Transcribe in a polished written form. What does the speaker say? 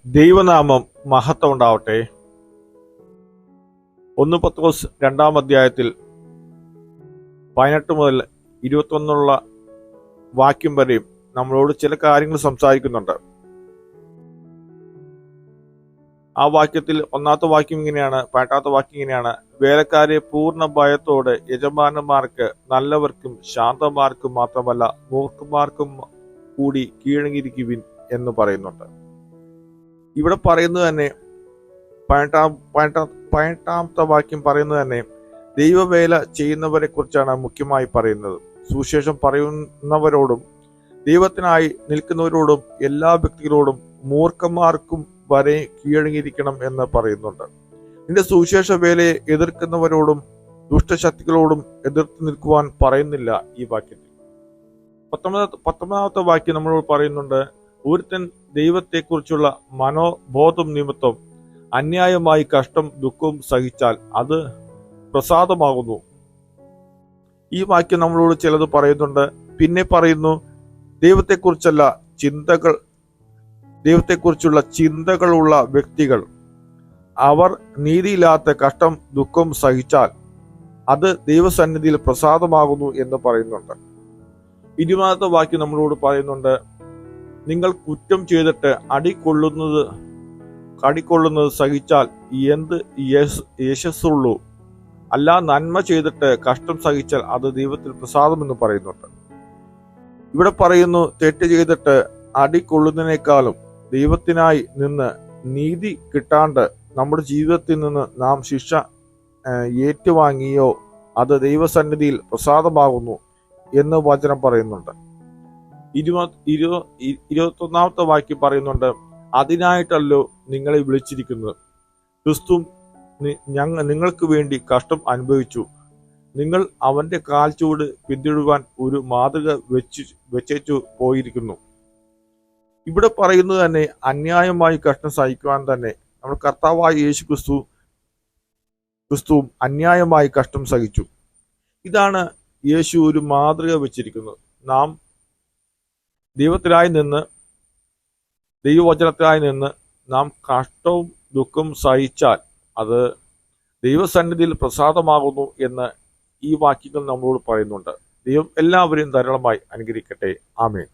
ദൈവനാമം മഹത്വം ഉണ്ടാവട്ടെ. 1 പത്രോസ് 2-ാം അധ്യായത്തിൽ 18 മുതൽ 21 വാക്യം വരെയും നമ്മളോട് ചില കാര്യങ്ങൾ സംസാരിക്കുന്നുണ്ട്. ആ വാക്യത്തിൽ 1-ാമത്തെ വാക്യം ഇങ്ങനെയാണ്, 18-ാമത്തെ വാക്യം ഇങ്ങനെയാണ്: വേലക്കാരെ പൂർണ്ണ ഭയത്തോടെ യജമാനന്മാർക്ക് നല്ലവർക്കും ശാന്തന്മാർക്കും മാത്രമല്ല മൂർഖന്മാർക്കും കൂടി കീഴടങ്ങിയിരിക്കുവിൻ എന്ന് പറയുന്നുണ്ട്. ഇവിടെ പറയുന്നത് തന്നെ 18-ാമത്തെ വാക്യം പറയുന്നത് തന്നെ ദൈവവേല ചെയ്യുന്നവരെ കുറിച്ചാണ് മുഖ്യമായി പറയുന്നത്. സുവിശേഷം പറയുന്നവരോടും ദൈവത്തിനായി നിൽക്കുന്നവരോടും എല്ലാ വ്യക്തികളോടും മൂർഖന്മാർക്കും വരെ കീഴടങ്ങിയിരിക്കണം എന്ന് പറയുന്നുണ്ട്. നിന്റെ സുവിശേഷ വേലയെ എതിർക്കുന്നവരോടും ദുഷ്ടശക്തികളോടും എതിർത്ത് നിൽക്കുവാൻ പറയുന്നില്ല ഈ വാക്യത്തിൽ. 19-ാമത്തെ വാക്യം നമ്മളോട് പറയുന്നുണ്ട്: ഒരുത്തൻ ദൈവത്തെക്കുറിച്ചുള്ള മനോബോധം നിമിത്തം അന്യായമായി കഷ്ടം ദുഃഖവും സഹിച്ചാൽ അത് പ്രസാദമാകുന്നു. ഈ വാക്യം നമ്മളോട് ചിലത് പറയുന്നുണ്ട്. പിന്നെ പറയുന്നു, ദൈവത്തെക്കുറിച്ചുള്ള ചിന്തകളുള്ള വ്യക്തികൾ അവർ നീതിയില്ലാത്ത കഷ്ടം ദുഃഖം സഹിച്ചാൽ അത് ദൈവസന്നിധിയിൽ പ്രസാദമാകുന്നു എന്ന് പറയുന്നുണ്ട്. 20-ാമത്തെ വാക്യം നമ്മളോട് പറയുന്നുണ്ട്: നിങ്ങൾ കുറ്റം ചെയ്തിട്ട് അടികൊള്ളുന്നത് സഹിച്ചാൽ എന്ത് യശസ്സുള്ളൂ, അല്ല നന്മ ചെയ്തിട്ട് കഷ്ടം സഹിച്ചാൽ അത് ദൈവത്തിൽ പ്രസാദമെന്ന് പറയുന്നുണ്ട്. ഇവിടെ പറയുന്നു, തെറ്റ് ചെയ്തിട്ട് അടികൊള്ളുന്നതിനേക്കാളും ദൈവത്തിനായി നിന്ന് നീതി കിട്ടാണ്ട് നമ്മുടെ ജീവിതത്തിൽ നിന്ന് നാം ശിക്ഷ ഏറ്റുവാങ്ങിയോ അത് ദൈവസന്നിധിയിൽ പ്രസാദമാകുന്നു എന്ന് വചനം പറയുന്നുണ്ട്. 21-ാമത്തെ വാക്യം പറയുന്നുണ്ട്: അതിനായിട്ടല്ലോ നിങ്ങളെ വിളിച്ചിരിക്കുന്നത്. ക്രിസ്തു നിങ്ങൾക്ക് വേണ്ടി കഷ്ടം അനുഭവിച്ചു. നിങ്ങൾ അവന്റെ കാൽച്ചുവട് പിന്തുടരുവാൻ ഒരു മാതൃക വെച്ചു പോയിരിക്കുന്നു. ഇവിടെ പറയുന്നത് തന്നെ അന്യായമായി കഷ്ടം സഹിക്കുവാൻ തന്നെ നമ്മുടെ കർത്താവായ യേശു ക്രിസ്തുവും അന്യായമായി കഷ്ടം സഹിച്ചു. ഇതാണ് യേശു ഒരു മാതൃക വെച്ചിരിക്കുന്നത്. നാം ദൈവത്തിലായി നിന്ന് ദൈവവചനത്തിലായി നിന്ന് നാം കഷ്ടവും ദുഃഖവും സഹിച്ചാൽ അത് ദൈവസന്നിധിയിൽ പ്രസാദമാകുന്നു എന്ന് ഈ വാക്യങ്ങൾ നമ്മളോട് പറയുന്നുണ്ട്. ദൈവം എല്ലാവരെയും ധാരാളമായി അനുഗ്രഹിക്കട്ടെ. ആമേൻ.